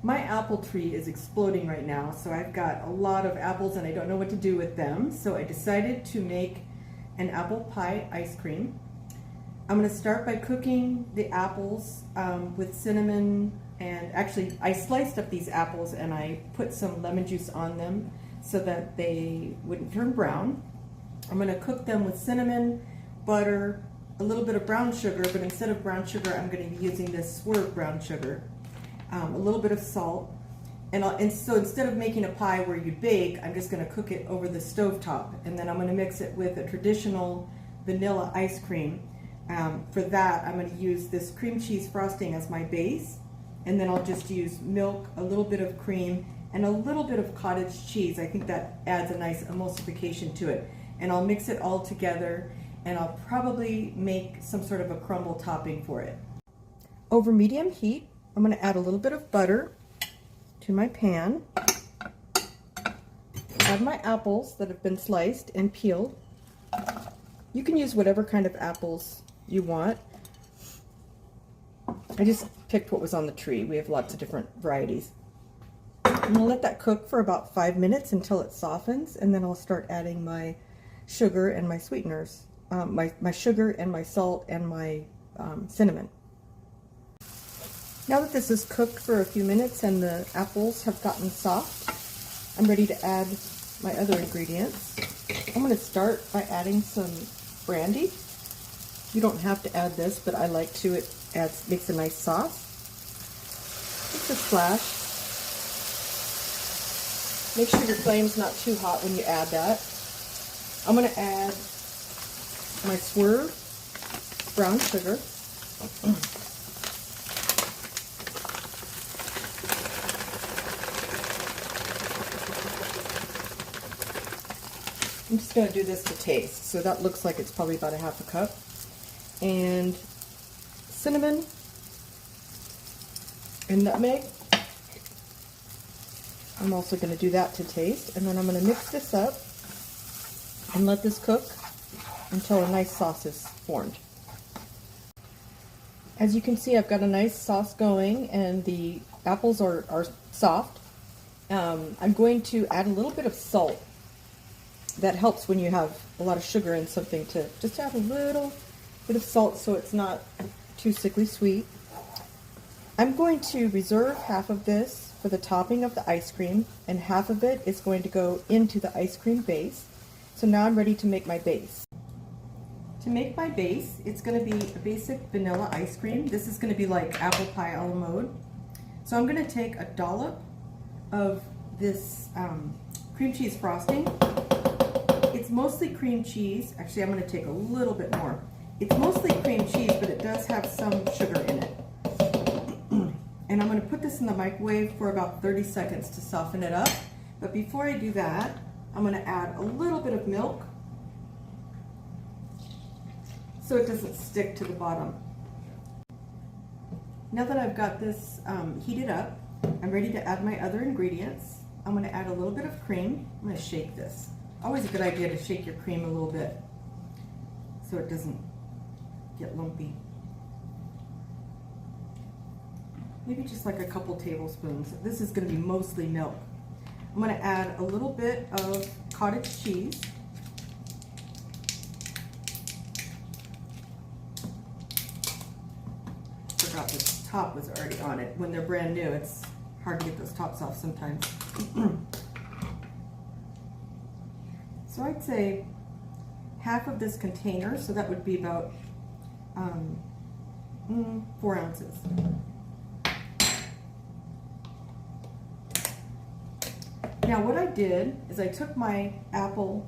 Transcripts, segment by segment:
My apple tree is exploding right now, so I've got a lot of apples and I don't know what to do with them. So I decided to make an apple pie ice cream. I'm going to start by cooking the apples with cinnamon, and actually I sliced up these apples and I put some lemon juice on them so that they wouldn't turn brown. I'm going to cook them with cinnamon, butter, a little bit of brown sugar, but instead of brown sugar I'm going to be using this Swerve brown sugar. A little bit of salt, and so instead of making a pie where you bake, I'm just going to cook it over the stove top, and then I'm going to mix it with a traditional vanilla ice cream. For that, I'm going to use this cream cheese frosting as my base, and then I'll just use milk, a little bit of cream, and a little bit of cottage cheese. I think that adds a nice emulsification to it, and I'll mix it all together, and I'll probably make some sort of a crumble topping for it. Over medium heat, I'm going to add a little bit of butter to my pan, add my apples that have been sliced and peeled. You can use whatever kind of apples you want. I just picked what was on the tree. We have lots of different varieties. I'm going to let that cook for about 5 minutes until it softens, and then I'll start adding my sugar and my sweeteners, my sugar and my salt and my cinnamon. Now that this is cooked for a few minutes and the apples have gotten soft, I'm ready to add my other ingredients. I'm going to start by adding some brandy. You don't have to add this, but I like to. It makes a nice sauce. Just a splash. Make sure your flame's not too hot when you add that. I'm going to add my Swerve brown sugar. I'm just going to do this to taste, so that looks like it's probably about a half a cup. And cinnamon and nutmeg. I'm also going to do that to taste, and then I'm going to mix this up and let this cook until a nice sauce is formed. As you can see, I've got a nice sauce going and the apples are soft. I'm going to add a little bit of salt. That helps when you have a lot of sugar in something, to just add a little bit of salt so it's not too sickly sweet. I'm going to reserve half of this for the topping of the ice cream, and half of it is going to go into the ice cream base. So now I'm ready to make my base. To make my base, it's going to be a basic vanilla ice cream. This is going to be like apple pie a la mode. So I'm going to take a dollop of this cream cheese frosting. It's mostly cream cheese. Actually, I'm going to take a little bit more. It's mostly cream cheese, but it does have some sugar in it. And I'm going to put this in the microwave for about 30 seconds to soften it up. But before I do that, I'm going to add a little bit of milk so it doesn't stick to the bottom. Now that I've got this heated up, I'm ready to add my other ingredients. I'm going to add a little bit of cream. I'm going to shake this. Always a good idea to shake your cream a little bit so it doesn't get lumpy. Maybe just like a couple tablespoons. This is going to be mostly milk. I'm going to add a little bit of cottage cheese. Forgot the top was already on it. When they're brand new, it's hard to get those tops off sometimes. So I'd say half of this container, so that would be about 4 ounces. Now what I did is I took my apple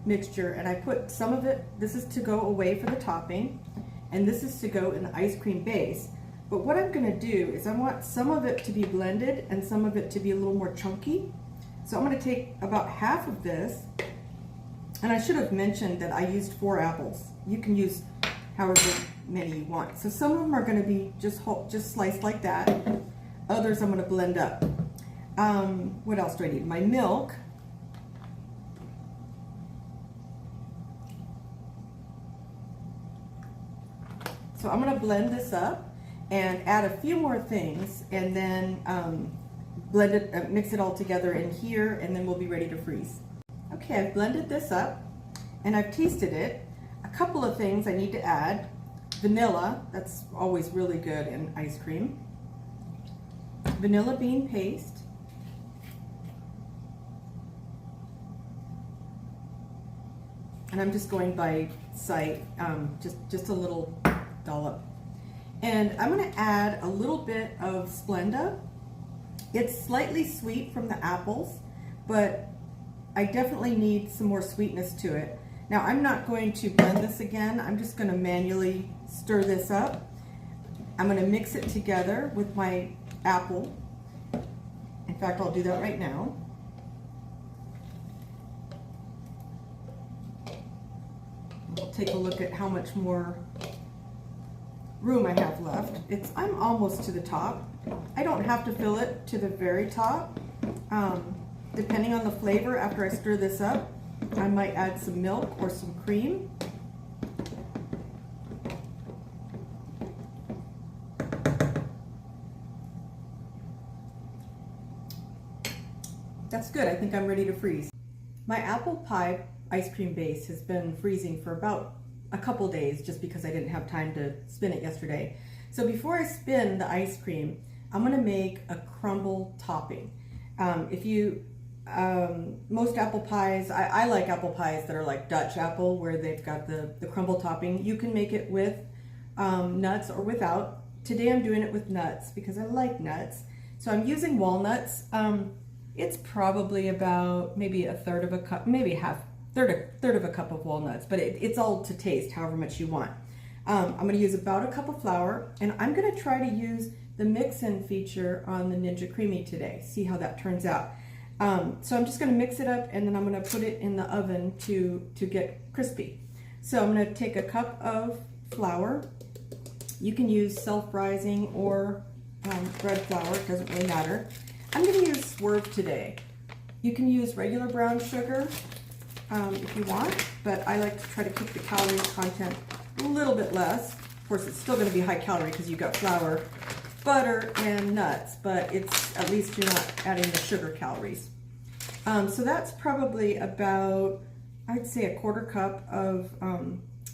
mixture and I put some of it, this is to go away for the topping, and this is to go in the ice cream base. But what I'm going to do is I want some of it to be blended and some of it to be a little more chunky. So I'm going to take about half of this. And I should have mentioned that I used 4 apples. You can use however many you want. So some of them are going to be just sliced like that. Others I'm going to blend up. What else do I need? My milk. So I'm going to blend this up and add a few more things, and then blend it, mix it all together in here, and then we'll be ready to freeze. Okay, I've blended this up and I've tasted it. A couple of things I need to add. Vanilla, that's always really good in ice cream. Vanilla bean paste. And I'm just going by sight, just a little dollop. And I'm going to add a little bit of Splenda. It's slightly sweet from the apples, but I definitely need some more sweetness to it. Now I'm not going to blend this again. I'm just going to manually stir this up. I'm going to mix it together with my apple. In fact, I'll do that right now. I'll take a look at how much more room I have left. I'm almost to the top. I don't have to fill it to the very top. Depending on the flavor, after I stir this up, I might add some milk or some cream. That's good. I think I'm ready to freeze. My apple pie ice cream base has been freezing for about a couple days just because I didn't have time to spin it yesterday. So before I spin the ice cream, I'm going to make a crumble topping. Most apple pies, I like apple pies that are like Dutch apple where they've got the crumble topping. You can make it with nuts or without. Today I'm doing it with nuts because I like nuts. So I'm using walnuts. It's probably about maybe a third of a cup, maybe third of a cup of walnuts, but it's all to taste, however much you want. I'm going to use about a cup of flour, and I'm going to try to use the mix-in feature on the Ninja CREAMi today, see how that turns out. So I'm just going to mix it up, and then I'm going to put it in the oven to get crispy. So I'm going to take a cup of flour. You can use self-rising or bread flour, it doesn't really matter. I'm going to use Swerve today. You can use regular brown sugar if you want, but I like to try to keep the calorie content a little bit less. Of course, it's still going to be high calorie because you've got flour, butter, and nuts, but at least you're not adding the sugar calories. So that's probably about, I'd say, a quarter cup of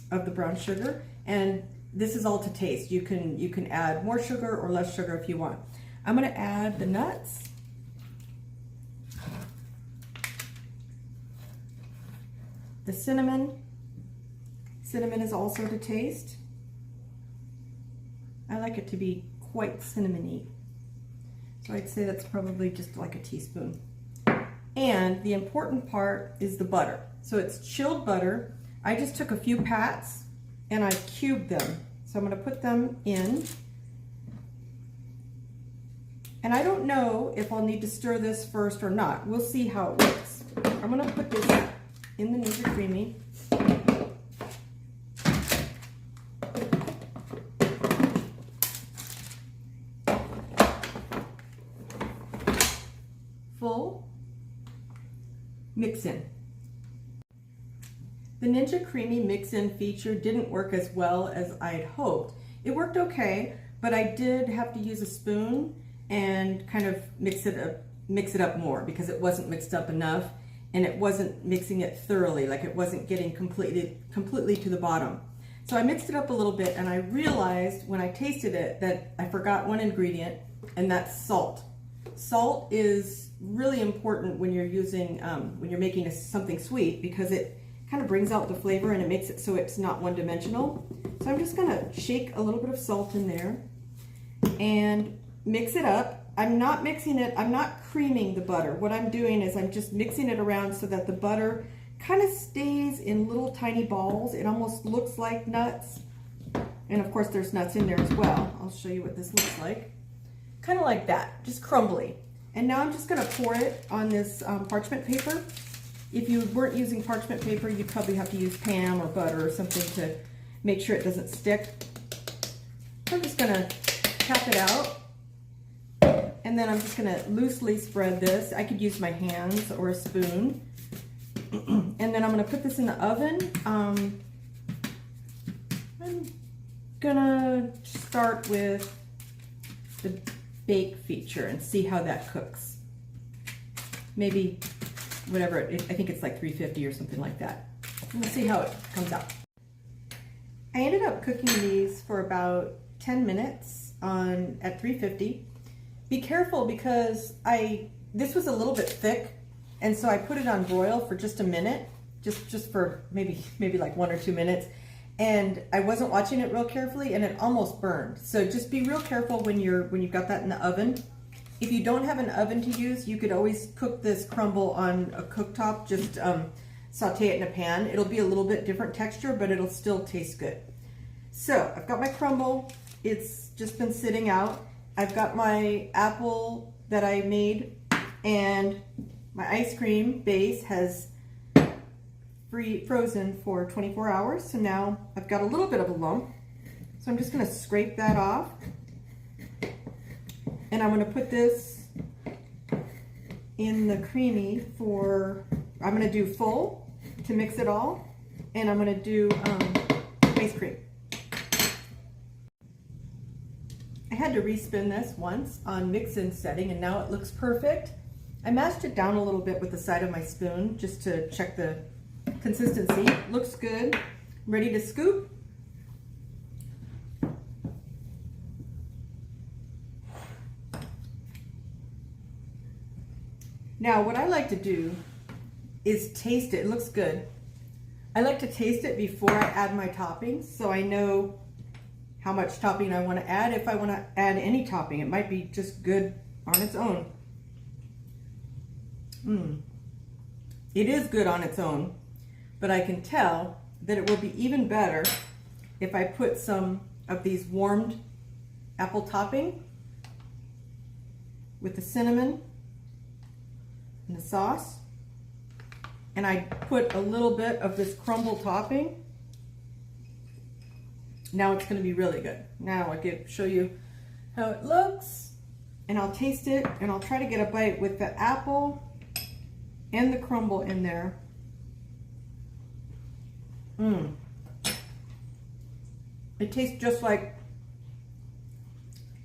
the brown sugar, and this is all to taste. You can add more sugar or less sugar if you want. I'm going to add the nuts. The cinnamon. Cinnamon is also to taste. I like it to be quite cinnamony. So I'd say that's probably just like a teaspoon. And the important part is the butter. So it's chilled butter. I just took a few pats and I cubed them. So I'm going to put them in. And I don't know if I'll need to stir this first or not. We'll see how it works. I'm going to put this in the Ninja CREAMi. Full mix-in. The Ninja CREAMi mix-in feature didn't work as well as I had hoped. It worked okay, but I did have to use a spoon and kind of mix it up more because it wasn't mixed up enough and it wasn't mixing it thoroughly, like it wasn't getting completely to the bottom. So I mixed it up a little bit, and I realized when I tasted it that I forgot one ingredient, and that's salt. Salt is really important when you're using, when you're making something sweet, because it kind of brings out the flavor and it makes it so it's not one-dimensional. So I'm just gonna shake a little bit of salt in there and mix it up. I'm not mixing it, I'm not creaming the butter. What I'm doing is I'm just mixing it around so that the butter kind of stays in little tiny balls. It almost looks like nuts. And of course there's nuts in there as well. I'll show you what this looks like. Kind of like that, just crumbly. And now I'm just gonna pour it on this parchment paper. If you weren't using parchment paper, you'd probably have to use Pam or butter or something to make sure it doesn't stick. I'm just gonna tap it out. And then I'm just gonna loosely spread this. I could use my hands or a spoon. And then I'm gonna put this in the oven. I'm gonna start with the bake feature and see how that cooks. Maybe whatever, I think it's like 350 or something like that. We'll see how it comes out. I ended up cooking these for about 10 minutes at 350. Be careful because this was a little bit thick, and so I put it on broil for just a minute, just for maybe like 1 or 2 minutes, and I wasn't watching it real carefully and it almost burned. So just be real careful when you've got that in the oven. If you don't have an oven to use, you could always cook this crumble on a cooktop. Just saute it in a pan. It'll be a little bit different texture, but it'll still taste good. So I've got my crumble. It's just been sitting out. I've got my apple that I made, and my ice cream base has frozen for 24 hours. So now I've got a little bit of a lump. So I'm just going to scrape that off. And I'm going to put this in the CREAMi I'm going to do full to mix it all. And I'm going to do ice cream. I had to respin this once on mix-in setting, and now it looks perfect. I mashed it down a little bit with the side of my spoon just to check the consistency. Looks good. Ready to scoop. Now what I like to do is taste it. It looks good. I like to taste it before I add my toppings, so I know how much topping I want to add. If I want to add any topping, it might be just good on its own. It is good on its own, but I can tell that it will be even better if I put some of these warmed apple topping with the cinnamon and the sauce, and I put a little bit of this crumble topping. Now it's going to be really good. Now I'll show you how it looks, and I'll taste it, and I'll try to get a bite with the apple and the crumble in there. It tastes just like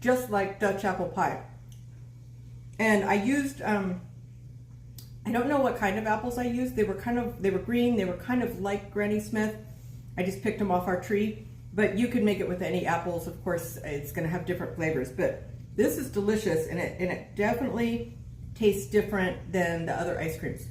Dutch apple pie. And I used I don't know what kind of apples I used. They were green. They were kind of like Granny Smith. I just picked them off our tree. But you could make it with any apples. Of course, it's going to have different flavors. But this is delicious, and it definitely tastes different than the other ice creams.